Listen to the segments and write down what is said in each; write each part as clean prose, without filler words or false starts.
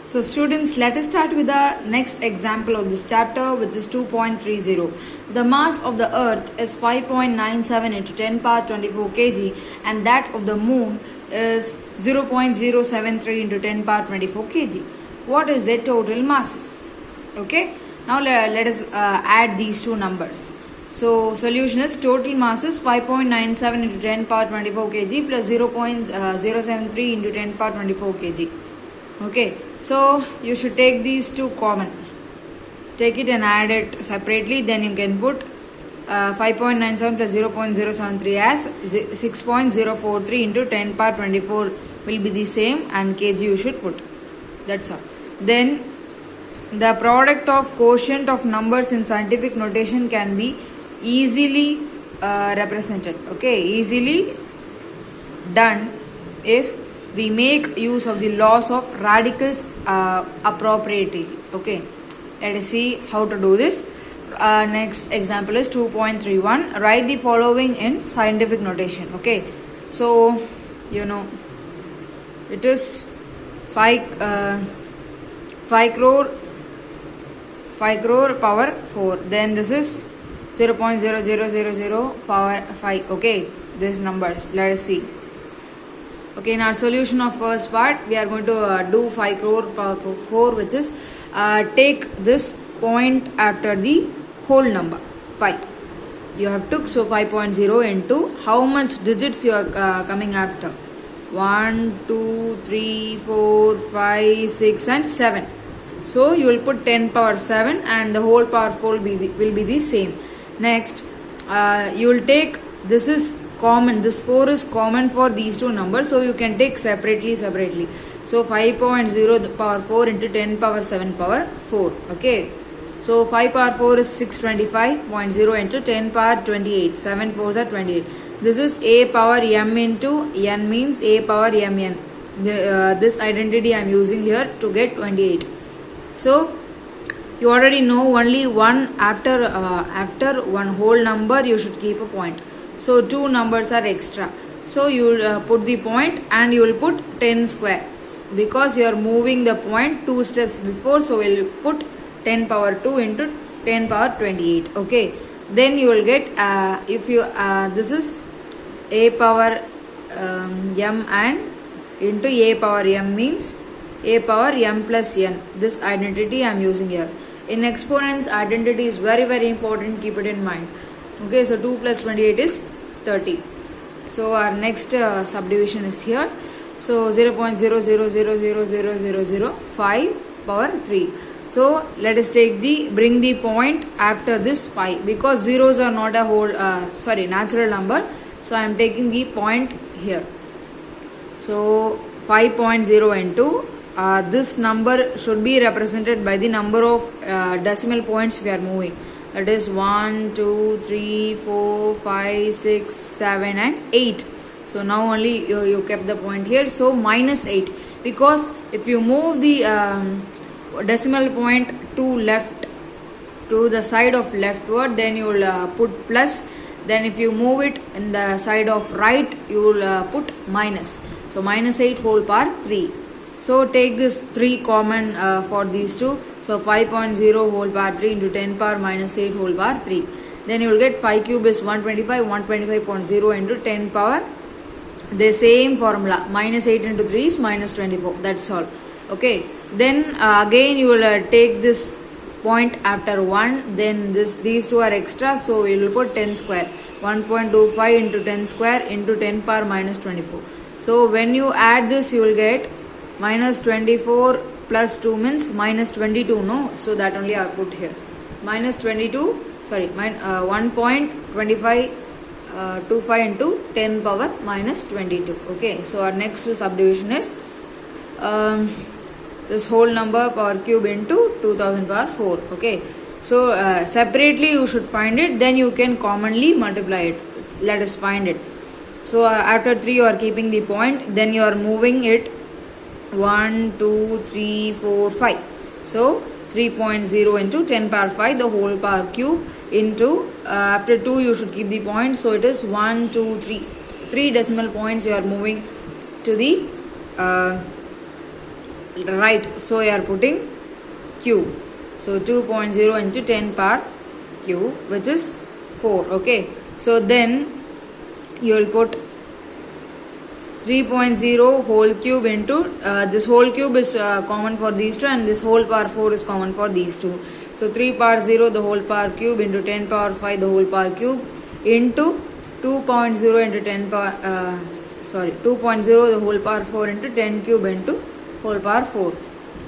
So students, let us start with the next example of this chapter, which is 2.30. The mass of the earth is 5.97 into 10 power 24 kg and that of the moon is 0.073 into 10 power 24 kg. What is their total masses? Okay, now let us add these two numbers. So solution is total mass is 5.97 into 10 power 24 kg plus 0.073 into 10 power 24 kg. Okay, so you should take these two common. Take it and add it separately. Then you can put 5.97 plus 0.073 as 6.043 into 10 power 24 will be the same, and kg you should put. That's all. Then the product of quotient of numbers in scientific notation can be easily represented. Okay, easily done if we make use of the laws of radicals appropriately. Okay, let us see how to do this. Next example is 2.31. Write the following in scientific notation. Okay, so you know it is 5 crore power 4. Then this is 0.0000 power 5. Okay, these numbers. Let us see. Okay, in our solution of first part, we are going to do 5 crore power 4, which is take this point after the whole number 5. You have took, so 5.0 into how much digits you are coming after. 1, 2, 3, 4, 5, 6 and 7. So you will put 10 power 7 and the whole power 4 will be the same. Next, you will take, this is common, this 4 is common for these two numbers, so you can take separately. So 5.0 power 4 into 10 power 7 power 4. Okay, so 5 power 4 is 625.0 into 10 power 28. 7 4s are 28. This is a power m into n, means a power mn. This identity I am using here to get 28. So you already know only one after one whole number you should keep a point. So two numbers are extra. So you will put the point and you will put 10 square because you are moving the point 2 steps before. So we will put 10 power 2 into 10 power 28. Okay. Then you will get if you this is a power m and into a power m means a power m plus n. This identity I am using here. In exponents, identity is very important. Keep it in mind. Okay, so 2 plus 28 is 30. So our next subdivision is here. So 0.0000005 power 3. So let us bring the point after this 5 because zeros are not a whole natural number. So I am taking the point here. So 5.0 into this number should be represented by the number of decimal points we are moving. That is 1, 2, 3, 4, 5, 6, 7 and 8. So now only you kept the point here. So minus 8, because if you move the decimal point to the side of leftward, then you will put plus. Then if you move it in the side of right, you will put minus. So minus 8 whole power 3. So take this 3 common for these two. So 5.0 whole power 3 into 10 power minus 8 whole power 3. Then you will get 5 cube is 125, 125.0 into 10 power. The same formula, minus 8 into 3 is minus 24. That's all. Okay. Then again you will take this point after 1. Then these two are extra. So you will put 10 square. 1.25 into 10 square into 10 power minus 24. So when you add this, you will get minus 24 plus 2 means minus 22, no? So that only I put here. Minus 22, sorry, 1.25 25 into 10 power minus 22. Okay, so our next subdivision is this whole number power cube into 2000 power 4. Okay, so separately you should find it, then you can commonly multiply it. Let us find it. So after 3 you are keeping the point, then you are moving it 1, 2, 3, 4, 5. So 3.0 into 10 power 5, the whole power cube into after 2 you should keep the point. So it is 1, 2, 3. 3 decimal points you are moving to the right, so you are putting cube. So 2.0 into 10 power cube, which is 4. Okay, so then you will put 3.0 whole cube into this whole cube is common for these two, and this whole power 4 is common for these two. So 3 power 0 the whole power cube into 10 power 5 the whole power cube into 2.0 into 10 power 2.0 the whole power 4 into 10 cube into whole power 4.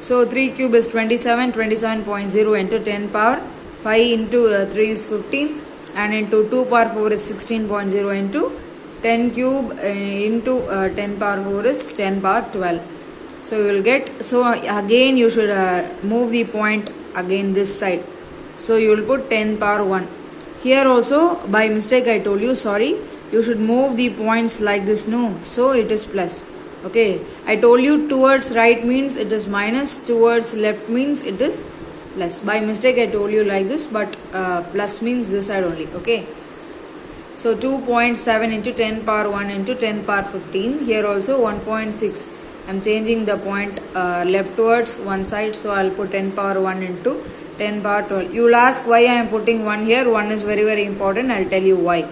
So 3 cube is 27, 27.0 into 10 power 5 into 3 is 15, and into 2 power 4 is 16.0 into 10 cube into 10 power 4 is 10 power 12. So you will get, so again you should move the point again this side. So you will put 10 power 1. Here also by mistake I told you, sorry, you should move the points like this, no, so it is plus. Okay, I told you towards right means it is minus, towards left means it is plus. By mistake I told you like this, but plus means this side only. Okay, so 2.7 into 10 power 1 into 10 power 15. Here also 1.6. I am changing the point left towards one side, so I will put 10 power 1 into 10 power 12. You will ask why I am putting 1 here. 1 is very important. I will tell you why.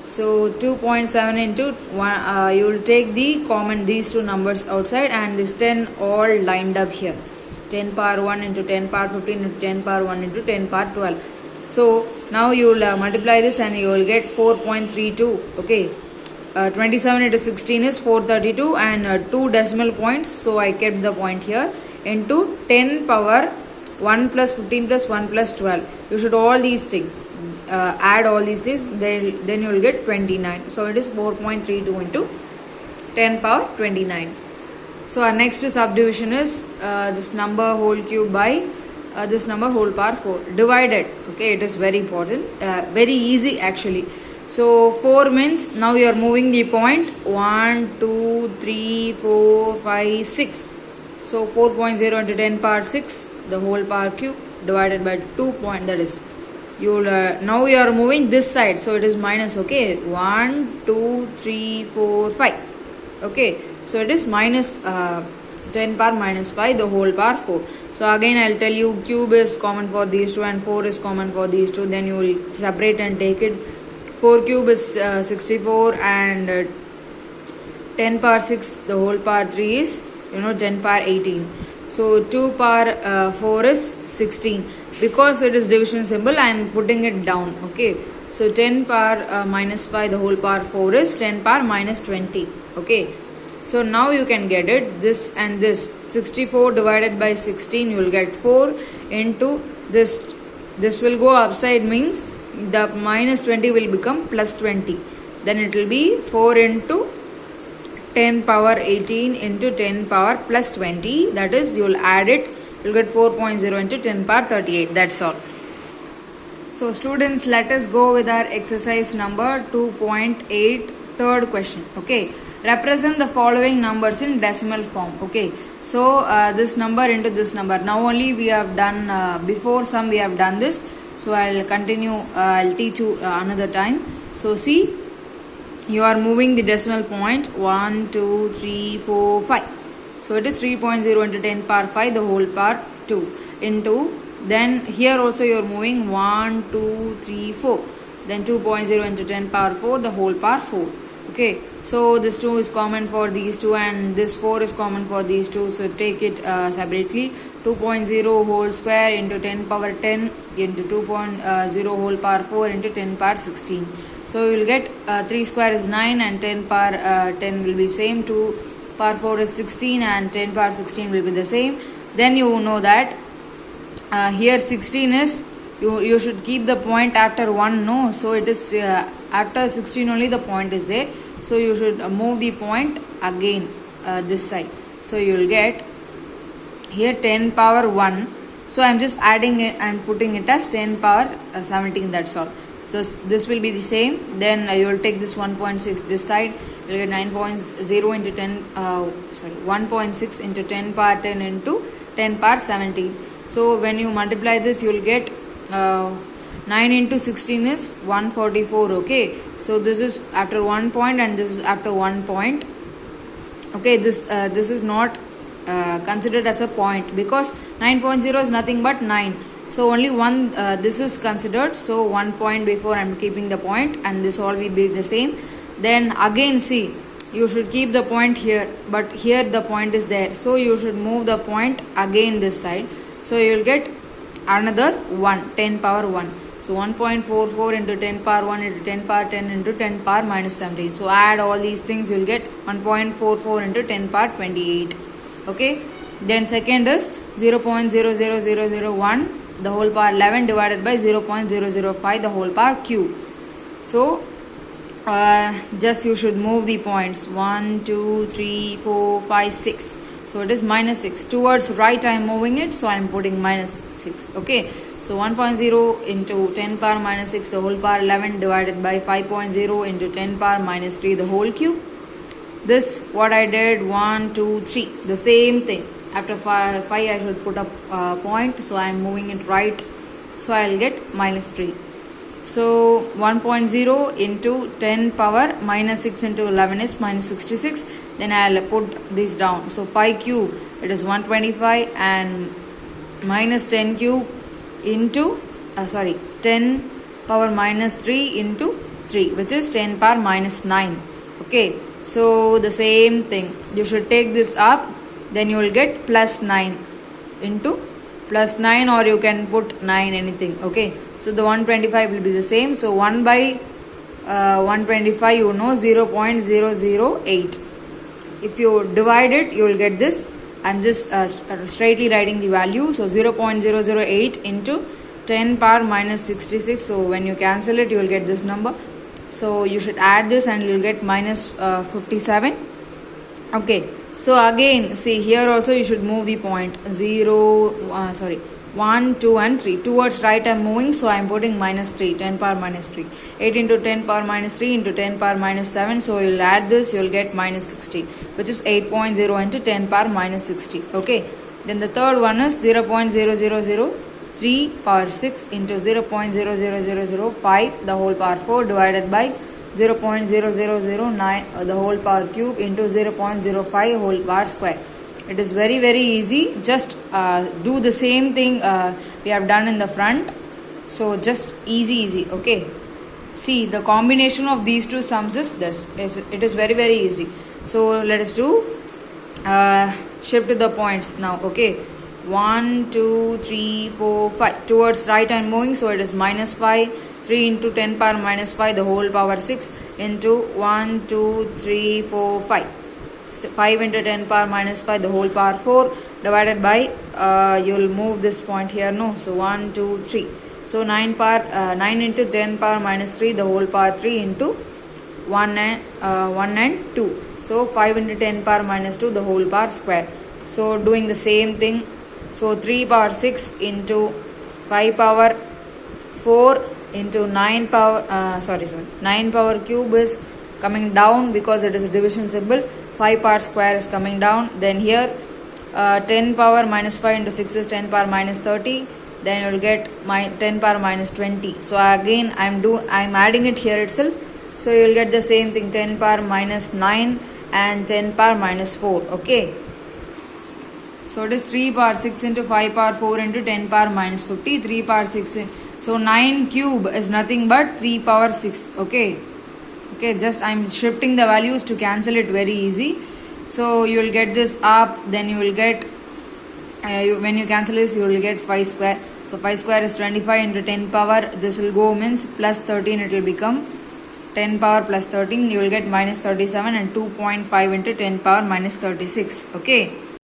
So 2.7 into 1, you will take the common these two numbers outside, and this 10 all lined up here. 10 power 1 into 10 power 15 into 10 power 1 into 10 power 12. So now you will multiply this and you will get 4.32. Okay, 27 into 16 is 432, and 2 decimal points, so I kept the point here, into 10 power 1 plus 15 plus 1 plus 12. You should all these things add all these things, then you will get 29. So it is 4.32 into 10 power 29. So our next subdivision is this number whole cube by this number whole power 4 divided. Okay, it is very important, very easy actually. So 4 means now you are moving the point 1, 2, 3, 4, 5, 6. So 4.0 into 10 power 6 the whole power cube divided by 2 point, that is you will now you are moving this side, so it is minus. Okay, 1, 2, 3, 4, 5. Okay, so it is minus 10 power minus 5 the whole power 4. So again I will tell you, cube is common for these two and 4 is common for these two, then you will separate and take it. 4 cube is 64, and 10 power 6 the whole power 3 is 10 power 18. So 2 power 4 is 16. Because it is division symbol, I am putting it down. Okay, so 10 power minus 5 the whole power 4 is 10 power minus 20. Okay, so now you can get it, this and this, 64 divided by 16 you will get 4 into this will go upside, means the minus 20 will become plus 20, then it will be 4 into 10 power 18 into 10 power plus 20, that is you will add it, you will get 4.0 into 10 power 38. That's all. So students, let us go with our exercise number 2.8, third question. Okay, represent the following numbers in decimal form. Okay, so this number into this number. Now only we have done before some we have done this, so I will continue, I will teach you another time. So see, you are moving the decimal point 1, 2, 3, 4, 5. So it is 3.0 into 10 power 5 the whole power 2 into, then here also you are moving 1, 2, 3, 4, then 2.0 into 10 power 4 the whole power 4. Okay, so this 2 is common for these two and this 4 is common for these two, so take it separately. 2.0 whole square into 10 power 10 into 2.0 whole power 4 into 10 power 16. So you will get 3 square is 9 and 10 power 10 will be same, 2 power 4 is 16 and 10 power 16 will be the same. Then you know that here 16 is, you should keep the point after 1, no, so it is after 16 only the point is there, so you should move the point again this side. So you will get here 10 power 1, so I am just adding it and putting it as 10 power 17, that's all. This will be the same, then you will take this 1.6 this side, you will get 9.0 into 10 1.6 into 10 power 10 into 10 power 17. So when you multiply this you will get 9 into 16 is 144. Okay, so this is after 1 point and this is after 1 point. Okay, this is not considered as a point, because 9.0 is nothing but 9. So only one, this is considered. So 1 point before I'm keeping the point, and this all will be the same. Then again, see, you should keep the point here, but here the point is there. So you should move the point again this side. So you will get another 1, 10 power 1. So 1.44 into 10 power 1 into 10 power 10 into 10 power minus 17. So add all these things, you will get 1.44 into 10 power 28. Okay. Then second is 0.00001 the whole power 11 divided by 0.005 the whole power cube. So just you should move the points 1, 2, 3, 4, 5, 6. So it is minus 6. Towards right I am moving it, so I am putting minus 6. Okay. So 1.0 into 10 power minus 6 the whole power 11 divided by 5.0 into 10 power minus 3 the whole cube. This what I did 1, 2, 3. The same thing. After 5 I should put a point. So I am moving it right. So I will get minus 3. So 1.0 into 10 power minus 6 into 11 is minus 66. Then I will put this down. So pi cube, it is 125, and minus 10 cube into 10 power minus 3 into 3, which is 10 power minus 9. Okay. So the same thing. You should take this up. Then you will get plus 9 into plus 9, or you can put 9 anything. Okay. So the 125 will be the same. So 1 by 125, you know, 0.008. If you divide it, you will get this. I'm just straightly writing the value. So 0.008 into 10 power minus 66. So when you cancel it, you will get this number. So you should add this and you will get minus 57. Okay. So again, see here also you should move the point 1, 2 and 3. Towards right I am moving, so I am putting minus 3, 10 power minus 3. 8 into 10 power minus 3 into 10 power minus 7. So you will add this, you will get minus 60, which is 8.0 into 10 power minus 60. Okay. Then the third one is 0.0003 power 6 into 0.00005 the whole power 4 divided by 0.0009 the whole power cube into 0.05 whole power square. It is very easy. Just do the same thing we have done in the front. So just easy. Okay. See, the combination of these two sums is this. It is very easy. So let us do shift to the points now. Okay. 1, 2, 3, 4, 5. Towards right I am moving, so it is minus 5. 3 into 10 power minus 5 the whole power 6 into 1, 2, 3, 4, 5. 5 into 10 power minus 5 the whole power 4 divided by you will move this point here, no. So 1, 2, 3. So 9 into 10 power minus 3 the whole power 3 into 1 and 2. So 5 into 10 power minus 2 the whole power square. So doing the same thing. So 3 power 6 into 5 power 4 into 9 power 9 power cube is coming down because it is a division symbol. 5 power square is coming down. Then here 10 power minus 5 into 6 is 10 power minus 30. Then you will get 10 power minus 20. So again I'm adding it here itself. So you will get the same thing, 10 power minus 9 and 10 power minus 4. Okay. So it is 3 power 6 into 5 power 4 into 10 power minus 50. 3 power 6. So 9 cube is nothing but 3 power 6. Okay. Okay, just I'm shifting the values to cancel it very easy. So you will get this up. Then you will get, when you cancel this, you will get 5 square. So 5 square is 25 into 10 power. This will go means plus 13. It will become 10 power plus 13. You will get minus 37 and 2.5 into 10 power minus 36. Okay.